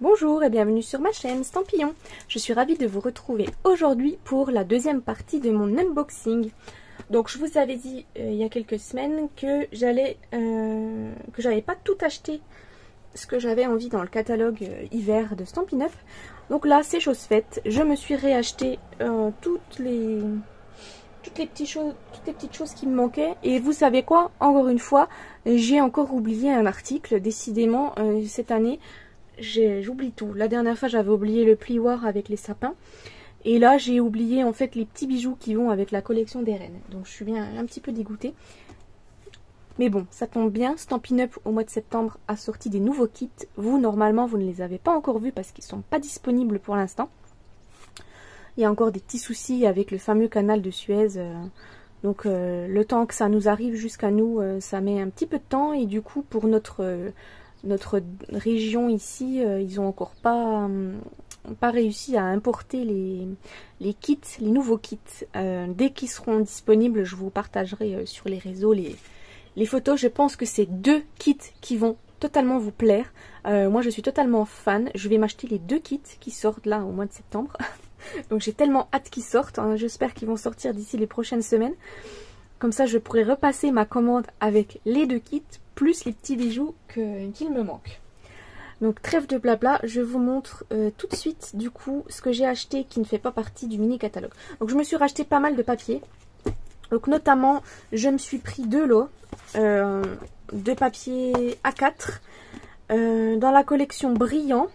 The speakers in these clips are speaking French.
Bonjour et bienvenue sur ma chaîne Stampillon. Je suis ravie de vous retrouver aujourd'hui pour la deuxième partie de mon unboxing. Donc je vous avais dit il y a quelques semaines que j'allais pas tout acheté ce que j'avais envie dans le catalogue hiver de Stampin' Up. Donc là c'est chose faite. Je me suis réacheté toutes les petites choses qui me manquaient. Et vous savez quoi? Encore une fois, j'ai encore oublié un article. Décidément, cette année, j'oublie tout. La dernière fois, j'avais oublié le plioir avec les sapins. Et là, j'ai oublié en fait les petits bijoux qui vont avec la collection des reines. Donc, je suis bien un petit peu dégoûtée. Mais bon, ça tombe bien. Stampin' Up, au mois de septembre, a sorti des nouveaux kits. Vous, normalement, vous ne les avez pas encore vus parce qu'ils ne sont pas disponibles pour l'instant. Il y a encore des petits soucis avec le fameux canal de Suez. Donc le temps que ça nous arrive jusqu'à nous, ça met un petit peu de temps. Et du coup, pour notre région ici, ils n'ont encore pas réussi à importer les kits, les nouveaux kits. Dès qu'ils seront disponibles, je vous partagerai sur les réseaux les photos. Je pense que c'est 2 kits qui vont totalement vous plaire. Moi, je suis totalement fan. Je vais m'acheter les 2 kits qui sortent là au mois de septembre. Donc j'ai tellement hâte qu'ils sortent, hein. J'espère qu'ils vont sortir d'ici les prochaines semaines. Comme ça je pourrai repasser ma commande avec les 2 kits, plus les petits bijoux qu'il me manque. Donc trêve de blabla, je vous montre tout de suite du coup ce que j'ai acheté qui ne fait pas partie du mini catalogue. Donc je me suis racheté pas mal de papier. Donc notamment je me suis pris 2 lots de papier A4 dans la collection Brillant.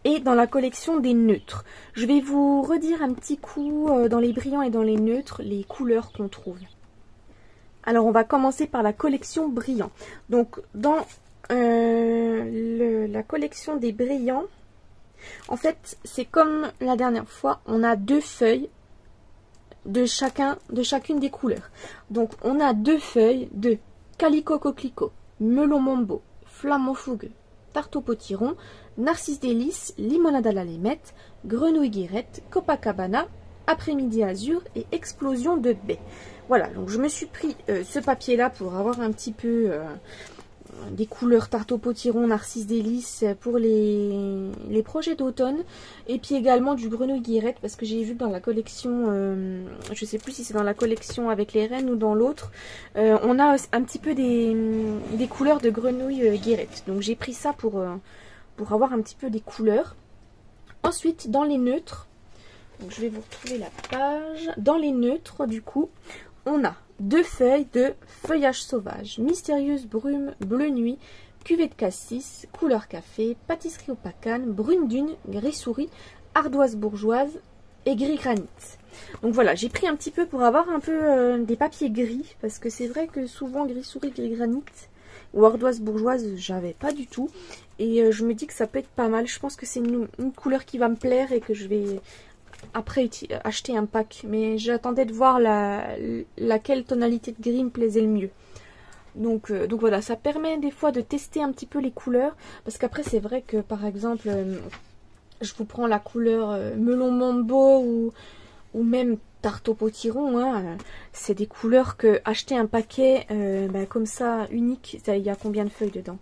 Et dans la collection des neutres. Je vais vous redire un petit coup dans les brillants et dans les neutres, les couleurs qu'on trouve. Alors on va commencer par la collection brillants. Donc dans la collection des brillants, en fait c'est comme la dernière fois, on a 2 feuilles de chacune des couleurs. Donc on a 2 feuilles de Calico Coquelicot, Melon Mambo, Flamant Fougueux, Tarte au potiron, Narcisse délice, Limonade à la limette, Grenouille guirette, Copacabana, Après-midi azur et Explosion de baie. Voilà, donc je me suis pris ce papier là pour avoir un petit peu des couleurs Tarte au potiron, Narcisse délice pour les projets d'automne. Et puis également du Grenouille guirette parce que j'ai vu dans la collection, je sais plus si c'est dans la collection avec les reines ou dans l'autre, on a un petit peu des couleurs de Grenouille guirette. Donc j'ai pris ça pour avoir un petit peu des couleurs. Ensuite dans les neutres, donc je vais vous retrouver la page. Dans les neutres du coup, on a 2 feuilles de Feuillage sauvage, Mystérieuse brume, Bleu nuit, Cuvée de cassis, Couleur café, Pâtisserie au pacane, Brune dune, Gris souris, Ardoise bourgeoise et Gris granit. Donc voilà, j'ai pris un petit peu pour avoir un peu des papiers gris, parce que c'est vrai que souvent Gris souris, Gris granit ou Ardoise bourgeoise, j'avais pas du tout. Et je me dis que ça peut être pas mal. Je pense que c'est une couleur qui va me plaire et que je vais après acheter un pack. Mais j'attendais de voir laquelle tonalité de gris me plaisait le mieux. Donc voilà, ça permet des fois de tester un petit peu les couleurs. Parce qu'après c'est vrai que par exemple, je vous prends la couleur Melon Mambo ou même Tarte au potiron, hein, c'est des couleurs que acheter un paquet comme ça unique, il y a combien de feuilles dedans?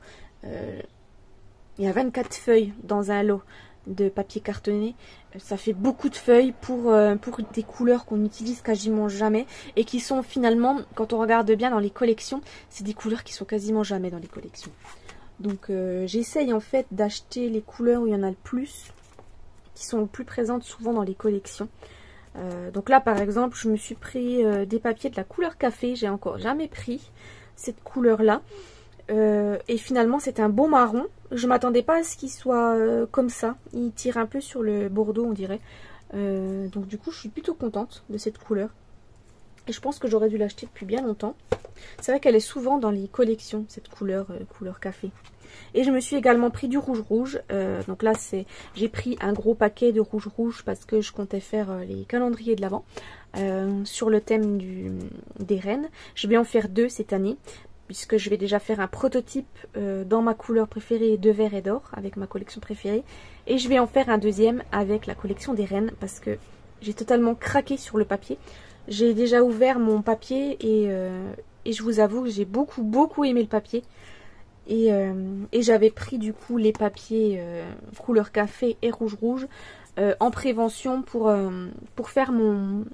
Il y a 24 feuilles dans un lot de papier cartonné. Ça fait beaucoup de feuilles pour des couleurs qu'on n'utilise quasiment jamais et qui sont finalement, quand on regarde bien dans les collections, c'est des couleurs qui sont quasiment jamais dans les collections. Donc j'essaye en fait d'acheter les couleurs où il y en a le plus, qui sont le plus présentes souvent dans les collections. Donc là par exemple je me suis pris des papiers de la couleur café. J'ai encore jamais pris cette couleur là. Et finalement c'est un beau marron. Je m'attendais pas à ce qu'il soit comme ça. Il tire un peu sur le bordeaux on dirait. Donc du coup je suis plutôt contente de cette couleur. Et je pense que j'aurais dû l'acheter depuis bien longtemps. C'est vrai qu'elle est souvent dans les collections, cette couleur, couleur café. Et je me suis également pris du rouge. Donc là j'ai pris un gros paquet de rouge parce que je comptais faire les calendriers de l'Avent sur le thème des reines. Je vais en faire 2 cette année, puisque je vais déjà faire un prototype dans ma couleur préférée de vert et d'or, avec ma collection préférée. Et je vais en faire un deuxième avec la collection des reines, parce que j'ai totalement craqué sur le papier. J'ai déjà ouvert mon papier et je vous avoue que j'ai beaucoup aimé le papier. Et j'avais pris du coup les papiers couleur café et rouge en prévention pour faire mon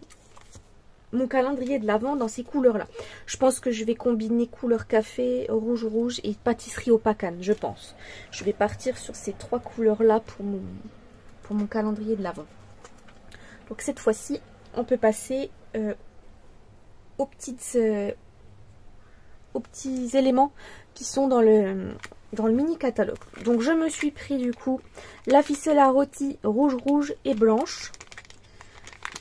calendrier de l'Avent dans ces couleurs là. Je pense que je vais combiner couleur café, rouge et pâtisserie au pacane, je pense. Je vais partir sur ces 3 couleurs là pour mon calendrier de l'Avent. Donc cette fois-ci, on peut passer aux petits éléments qui sont dans le mini catalogue. Donc je me suis pris du coup la ficelle à rôti rouge et blanche.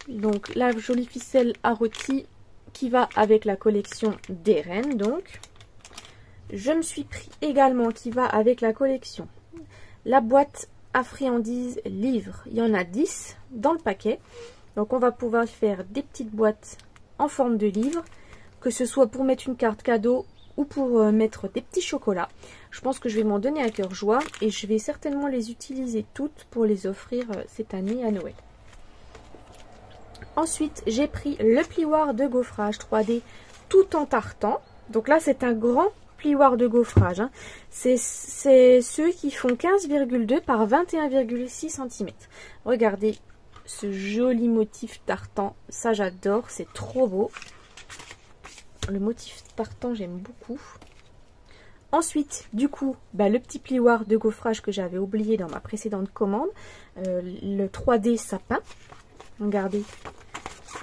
Donc la jolie ficelle à rôti qui va avec la collection des reines. Donc je me suis pris également qui va avec la collection la boîte à friandises livre. Il y en a 10 dans le paquet. Donc on va pouvoir faire des petites boîtes en forme de livre, que ce soit pour mettre une carte cadeau ou pour mettre des petits chocolats. Je pense que je vais m'en donner à cœur joie et je vais certainement les utiliser toutes pour les offrir cette année à Noël. Ensuite, j'ai pris le plioir de gaufrage 3D tout en tartan. Donc là, c'est un grand plioir de gaufrage. Hein. C'est ceux qui font 15,2 par 21,6 cm. Regardez ce joli motif tartan. Ça, j'adore. C'est trop beau. Le motif tartan, j'aime beaucoup. Ensuite, du coup, le petit plioir de gaufrage que j'avais oublié dans ma précédente commande. Le 3D sapin. Regardez.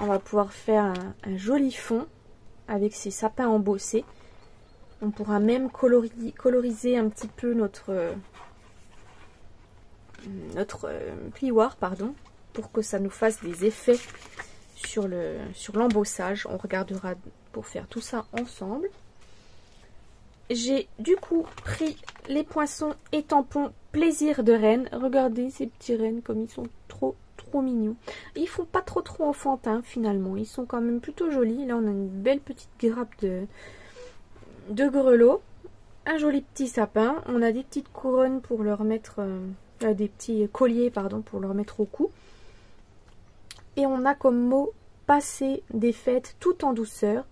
On va pouvoir faire un joli fond avec ces sapins embossés. On pourra même coloriser un petit peu notre plioir, pardon, pour que ça nous fasse des effets sur l'embossage. On regardera pour faire tout ça ensemble. J'ai du coup pris les poinçons et tampons plaisir de reine. Regardez ces petits rennes comme ils sont trop mignons. Ils font pas trop enfantins finalement. Ils sont quand même plutôt jolis. Là on a une belle petite grappe de grelots. Un joli petit sapin. On a des petites couronnes pour leur mettre... des petits colliers pardon pour leur mettre au cou. Et on a comme mot passer des fêtes tout en douceur.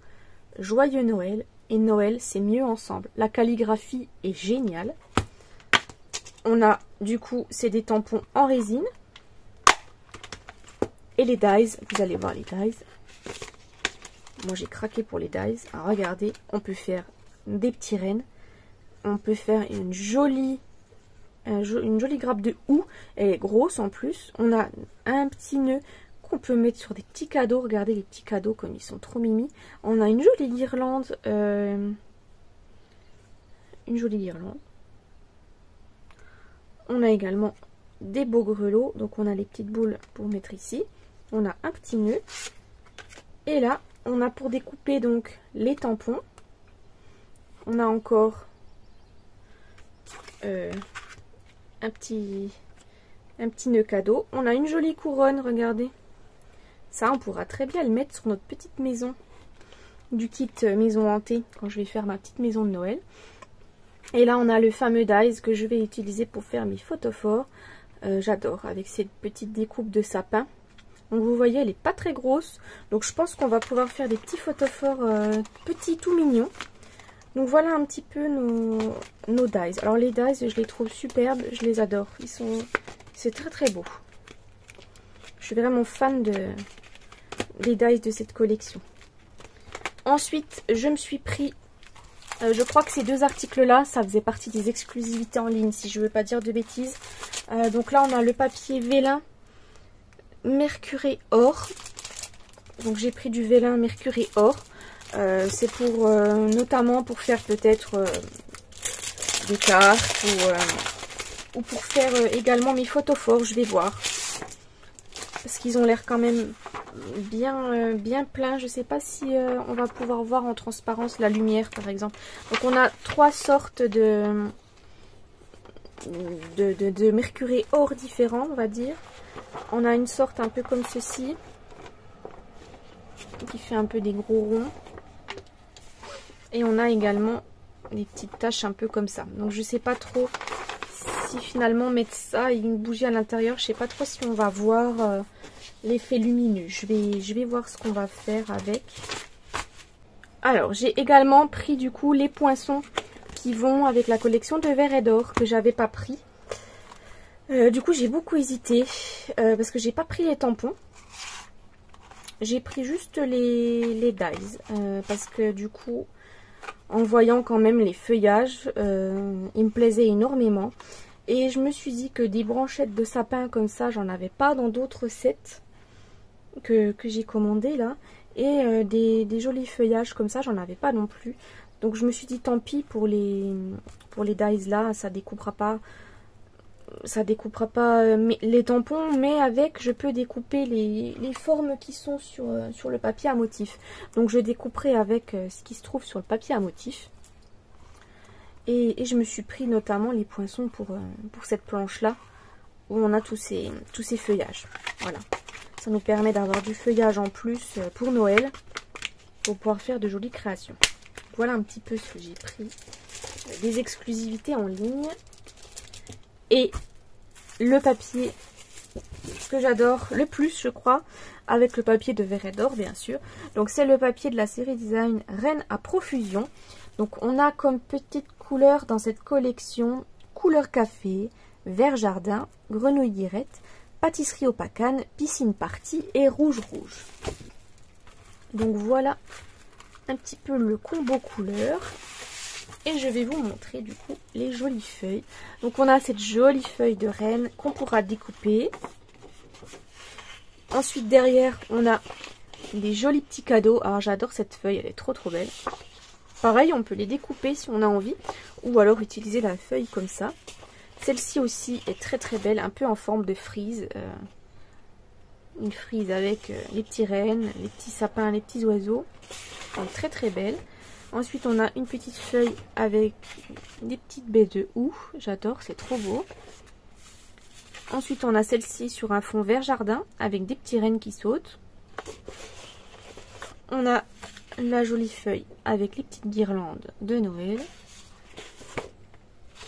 Joyeux Noël. Et Noël c'est mieux ensemble. La calligraphie est géniale. On a du coup c'est des tampons en résine. Et les dies, vous allez voir les dies. Moi j'ai craqué pour les dies. Alors regardez, on peut faire des petits rennes. On peut faire une jolie grappe de houx. Elle est grosse en plus. On a un petit nœud qu'on peut mettre sur des petits cadeaux. Regardez les petits cadeaux comme ils sont trop mimi. On a une jolie guirlande. On a également des beaux grelots. Donc on a les petites boules pour mettre ici. On a un petit nœud. Et là, on a pour découper donc les tampons. On a encore un petit nœud cadeau. On a une jolie couronne, regardez. Ça, on pourra très bien le mettre sur notre petite maison du kit maison hantée quand je vais faire ma petite maison de Noël. Et là, on a le fameux dies que je vais utiliser pour faire mes photophores. J'adore, avec cette petite découpe de sapin. Donc vous voyez, elle n'est pas très grosse. Donc je pense qu'on va pouvoir faire des petits photophores petits, tout mignons. Donc voilà un petit peu nos dies. Alors les dies, je les trouve superbes, je les adore. C'est très beau. Je suis vraiment fan des dies de cette collection. Ensuite, je me suis pris... je crois que ces deux articles-là, ça faisait partie des exclusivités en ligne, si je ne veux pas dire de bêtises. Donc là, on a le papier vélin Mercuré or. Donc j'ai pris du vélin Mercuré or. C'est pour notamment pour faire peut-être des cartes ou pour faire également mes photophores, je vais voir. Parce qu'ils ont l'air quand même bien pleins. Je ne sais pas si on va pouvoir voir en transparence la lumière par exemple. Donc on a 3 sortes de Mercuré or différents, on va dire. On a une sorte un peu comme ceci, qui fait un peu des gros ronds. Et on a également des petites taches un peu comme ça. Donc je sais pas trop si finalement mettre ça et une bougie à l'intérieur, je sais pas trop si on va voir l'effet lumineux. Je vais voir ce qu'on va faire avec. Alors j'ai également pris du coup les poinçons qui vont avec la collection de Vert et d'Or que j'avais pas pris. Du coup j'ai beaucoup hésité parce que j'ai pas pris les tampons. J'ai pris juste les dies parce que du coup en voyant quand même les feuillages ils me plaisaient énormément. Et je me suis dit que des branchettes de sapin comme ça j'en avais pas dans d'autres sets que j'ai commandé là. Et des jolis feuillages comme ça j'en avais pas non plus. Donc je me suis dit tant pis pour les dies là, ça découpera pas les tampons, mais avec je peux découper les formes qui sont sur le papier à motif. Donc je découperai avec ce qui se trouve sur le papier à motif. Et je me suis pris notamment les poinçons pour cette planche là où on a tous ces feuillages. Voilà, ça nous permet d'avoir du feuillage en plus pour Noël pour pouvoir faire de jolies créations. Voilà un petit peu ce que j'ai pris, des exclusivités en ligne. Et le papier que j'adore le plus, je crois, avec le papier de Vert et d'Or, bien sûr. Donc c'est le papier de la série Design Reine à Profusion. Donc on a comme petite couleur dans cette collection couleur café, vert jardin, grenouille guirette, pâtisserie au pacane, piscine partie et rouge rouge. Donc voilà un petit peu le combo couleur. Et je vais vous montrer du coup les jolies feuilles. Donc on a cette jolie feuille de reine qu'on pourra découper. Ensuite derrière on a les jolis petits cadeaux. Alors j'adore cette feuille, elle est trop belle. Pareil, on peut les découper si on a envie. Ou alors utiliser la feuille comme ça. Celle-ci aussi est très belle, un peu en forme de frise. Une frise avec les petits rennes, les petits sapins, les petits oiseaux. Elle est très belle. Ensuite, on a une petite feuille avec des petites baies de houx. J'adore, c'est trop beau. Ensuite, on a celle-ci sur un fond vert jardin avec des petits rennes qui sautent. On a la jolie feuille avec les petites guirlandes de Noël.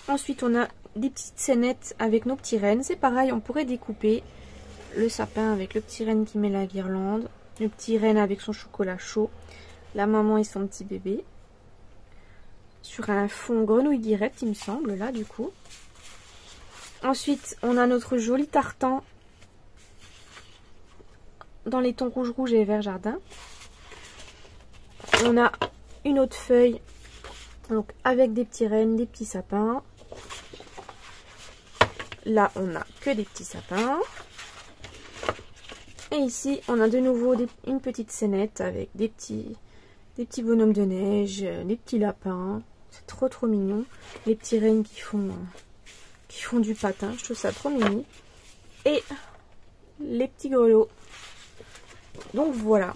Ensuite, on a des petites scénettes avec nos petits rennes. C'est pareil, on pourrait découper le sapin avec le petit renne qui met la guirlande. Le petit renne avec son chocolat chaud. La maman et son petit bébé. Sur un fond grenouille guirette, il me semble, là, du coup. Ensuite, on a notre joli tartan dans les tons rouge rouge et vert jardin. On a une autre feuille donc avec des petits rennes, des petits sapins. Là, on n'a que des petits sapins. Et ici, on a de nouveau une petite scénette avec des petits bonhommes de neige, des petits lapins. C'est trop mignon. Les petits rennes qui font du patin. Je trouve ça trop mignon. Et les petits grelots. Donc voilà.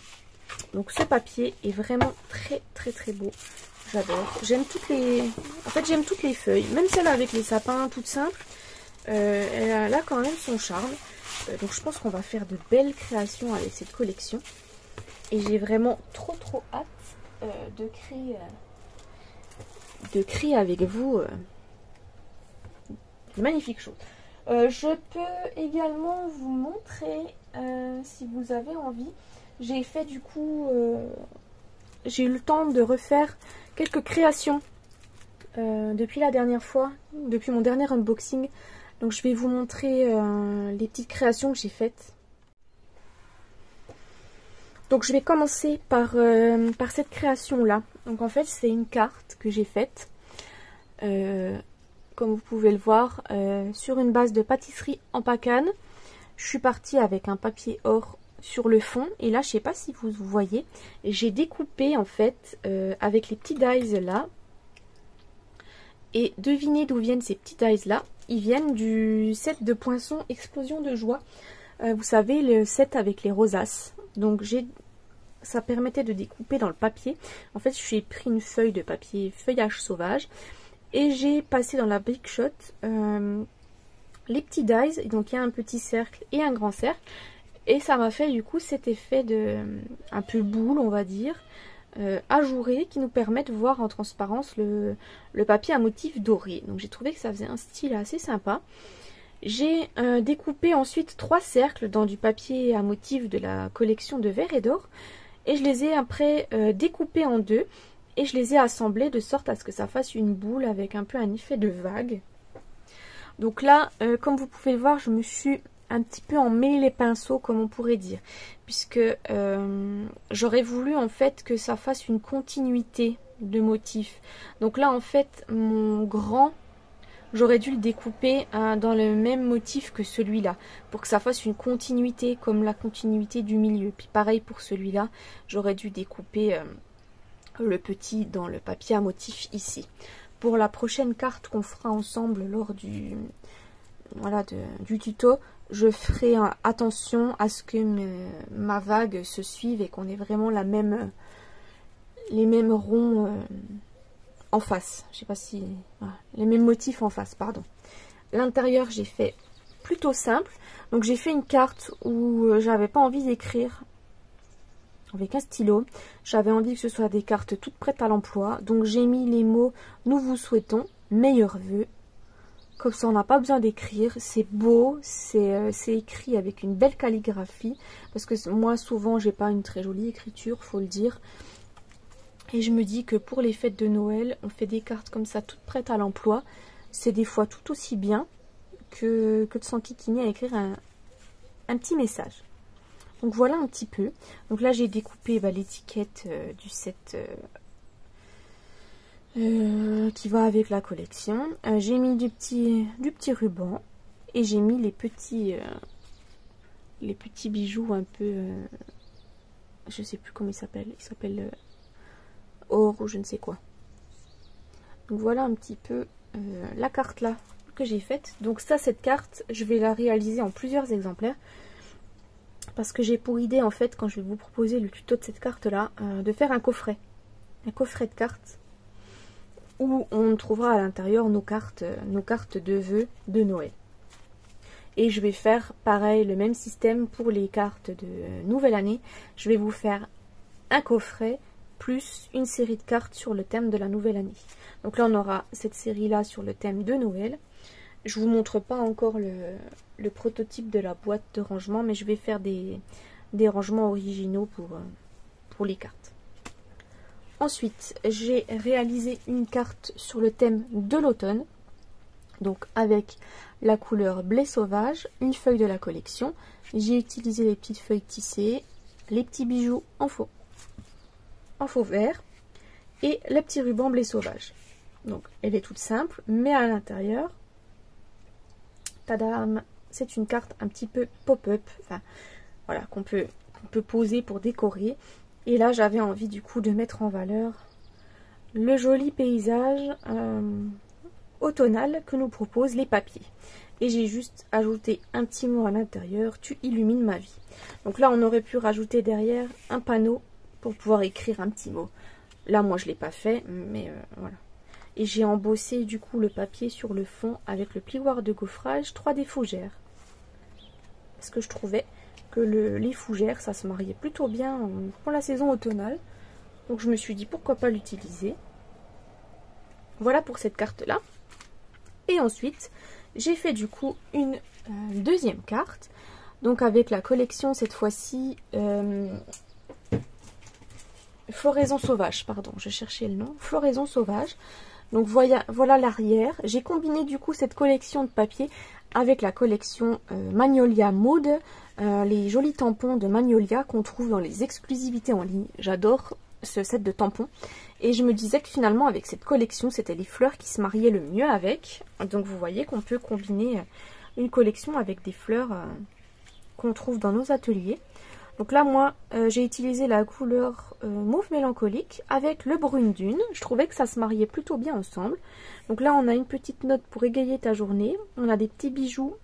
Donc ce papier est vraiment très beau. J'adore. J'aime toutes les feuilles. Même celle avec les sapins, toute simple. Elle a quand même son charme. Donc je pense qu'on va faire de belles créations avec cette collection. Et j'ai vraiment trop hâte de créer avec vous de magnifiques choses. Je peux également vous montrer, si vous avez envie, j'ai fait du coup, j'ai eu le temps de refaire quelques créations depuis la dernière fois, depuis mon dernier unboxing. Donc je vais vous montrer les petites créations que j'ai faites. Donc je vais commencer par cette création là. Donc en fait c'est une carte que j'ai faite, comme vous pouvez le voir, sur une base de pâtisserie en pacane. Je suis partie avec un papier or sur le fond et là je sais pas si vous voyez, j'ai découpé en fait avec les petits dies là. Et devinez d'où viennent ces petits dies là. Ils viennent du set de poinçons Explosion de joie. Vous savez, le set avec les rosaces. Donc ça permettait de découper dans le papier. En fait, j'ai pris une feuille de papier feuillage sauvage et j'ai passé dans la Big Shot les petits dies. Donc il y a un petit cercle et un grand cercle. Et ça m'a fait du coup cet effet de un peu boule, on va dire, ajouré, qui nous permet de voir en transparence le papier à motif doré. Donc j'ai trouvé que ça faisait un style assez sympa. J'ai découpé ensuite 3 cercles dans du papier à motif de la collection de Vert et d'Or. Et je les ai après découpés en deux. et je les ai assemblés de sorte à ce que ça fasse une boule avec un peu un effet de vague. Donc là, comme vous pouvez le voir, je me suis un petit peu emmêlé les pinceaux, comme on pourrait dire, puisque j'aurais voulu en fait que ça fasse une continuité de motifs. Donc là en fait mon grand, j'aurais dû le découper dans le même motif que celui-là, pour que ça fasse une continuité comme la continuité du milieu. Puis pareil pour celui-là, j'aurais dû découper le petit dans le papier à motif ici. Pour la prochaine carte qu'on fera ensemble lors du, voilà, du tuto, je ferai attention à ce que ma vague se suive et qu'on ait vraiment la même, les mêmes ronds en face. Je sais pas si... Voilà, les mêmes motifs en face, pardon. L'intérieur, j'ai fait plutôt simple. Donc j'ai fait une carte où j'avais pas envie d'écrire avec un stylo. J'avais envie que ce soit des cartes toutes prêtes à l'emploi. Donc j'ai mis les mots « Nous vous souhaitons meilleurs vœux ». Comme ça, on n'a pas besoin d'écrire. C'est beau, c'est écrit avec une belle calligraphie. Parce que moi, souvent, j'ai pas une très jolie écriture, faut le dire. Et je me dis que pour les fêtes de Noël, on fait des cartes comme ça, toutes prêtes à l'emploi. C'est des fois tout aussi bien que de s'enquiquiner à écrire un petit message. Donc voilà un petit peu. Donc là, j'ai découpé l'étiquette du set... qui va avec la collection. J'ai mis du petit ruban et j'ai mis les petits bijoux un peu je sais plus comment ils s'appellent or ou je ne sais quoi. Donc voilà un petit peu la carte là que j'ai faite. Donc ça, cette carte, je vais la réaliser en plusieurs exemplaires parce que j'ai pour idée en fait, quand je vais vous proposer le tuto de cette carte là, de faire un coffret de cartes où on trouvera à l'intérieur nos cartes de vœux de Noël. Et je vais faire pareil, le même système pour les cartes de nouvelle année. Je vais vous faire un coffret plus une série de cartes sur le thème de la nouvelle année. Donc là, on aura cette série-là sur le thème de Noël. Je vous montre pas encore le prototype de la boîte de rangement, mais je vais faire des rangements originaux pour les cartes. Ensuite, j'ai réalisé une carte sur le thème de l'automne, donc avec la couleur blé sauvage, une feuille de la collection. J'ai utilisé les petites feuilles tissées, les petits bijoux en faux vert et le petit ruban blé sauvage. Donc, elle est toute simple, mais à l'intérieur, tadam, c'est une carte un petit peu pop-up, enfin, voilà, qu'on peut poser pour décorer. Et là, j'avais envie du coup de mettre en valeur le joli paysage automnal que nous proposent les papiers. Et j'ai juste ajouté un petit mot à l'intérieur, tu illumines ma vie. Donc là, on aurait pu rajouter derrière un panneau pour pouvoir écrire un petit mot. Là, moi, je ne l'ai pas fait, mais voilà. Et j'ai embossé du coup le papier sur le fond avec le plioir de gaufrage 3D fougères. Parce que je trouvais que les fougères, ça se mariait plutôt bien pour la saison automnale. Donc je me suis dit pourquoi pas l'utiliser. Voilà pour cette carte là. Et ensuite j'ai fait du coup une deuxième carte. Donc avec la collection cette fois-ci Floraison sauvage, pardon, je cherchais le nom. Floraison sauvage. Donc voilà l'arrière. J'ai combiné du coup cette collection de papier avec la collection Magnolia Mood, les jolis tampons de Magnolia qu'on trouve dans les exclusivités en ligne. J'adore ce set de tampons. Et je me disais que finalement avec cette collection, c'était les fleurs qui se mariaient le mieux avec. Donc vous voyez qu'on peut combiner une collection avec des fleurs qu'on trouve dans nos ateliers. Donc là, moi, j'ai utilisé la couleur mauve mélancolique avec le brune dune. Je trouvais que ça se mariait plutôt bien ensemble. Donc là, on a une petite note pour égayer ta journée. On a des petits bijoux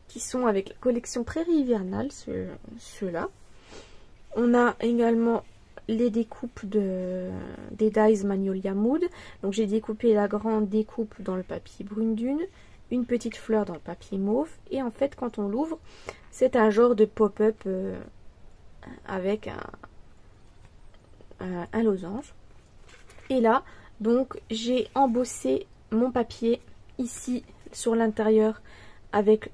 qui sont avec la collection Prairie hivernale, ceux-là. On a également les découpes des Dies Magnolia Mood. Donc j'ai découpé la grande découpe dans le papier brune dune, une petite fleur dans le papier mauve. Et en fait, quand on l'ouvre, c'est un genre de pop-up avec un losange. Et là, donc, j'ai embossé mon papier ici sur l'intérieur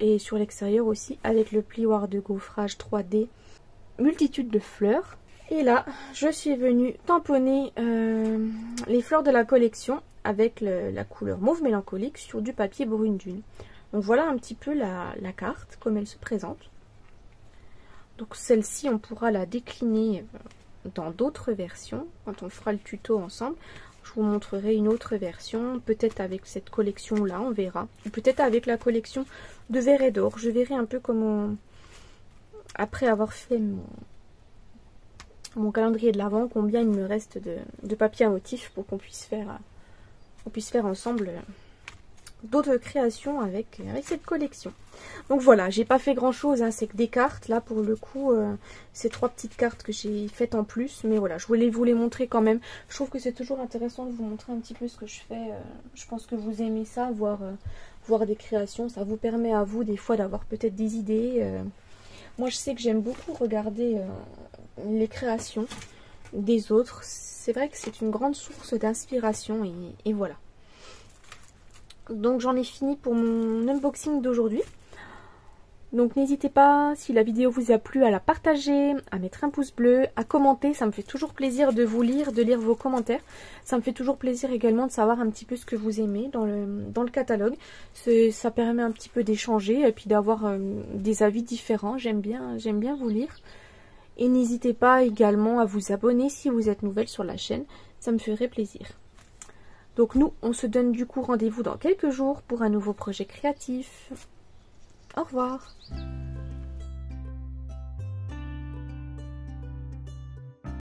et sur l'extérieur aussi avec le plioir de gaufrage 3D multitude de fleurs. Et là, je suis venue tamponner les fleurs de la collection avec la couleur mauve mélancolique sur du papier brune dune. Donc voilà un petit peu la carte, comme elle se présente. Donc celle-ci, on pourra la décliner dans d'autres versions, quand on fera le tuto ensemble. Je vous montrerai une autre version, peut-être avec cette collection-là, on verra. Ou peut-être avec la collection de verre et d'or. Je verrai un peu comment, après avoir fait mon calendrier de l'Avent, combien il me reste de papier à motif pour qu'on puisse faire ensemble d'autres créations avec cette collection. Donc voilà, j'ai pas fait grand chose, hein, c'est que des cartes. Là pour le coup, c'est 3 petites cartes que j'ai faites en plus. Mais voilà, je voulais vous les montrer quand même. Je trouve que c'est toujours intéressant de vous montrer un petit peu ce que je fais. Je pense que vous aimez ça, voir des créations. Ça vous permet à vous des fois d'avoir peut-être des idées. Moi je sais que j'aime beaucoup regarder les créations des autres. C'est vrai que c'est une grande source d'inspiration et voilà. Donc j'en ai fini pour mon unboxing d'aujourd'hui. Donc n'hésitez pas, si la vidéo vous a plu, à la partager, à mettre un pouce bleu, à commenter. Ça me fait toujours plaisir de vous lire, de lire vos commentaires. Ça me fait toujours plaisir également de savoir un petit peu ce que vous aimez dans le catalogue. Ça permet un petit peu d'échanger et puis d'avoir des avis différents. J'aime bien vous lire. Et n'hésitez pas également à vous abonner si vous êtes nouvelle sur la chaîne. Ça me ferait plaisir. Donc nous, on se donne du coup rendez-vous dans quelques jours pour un nouveau projet créatif. Au revoir.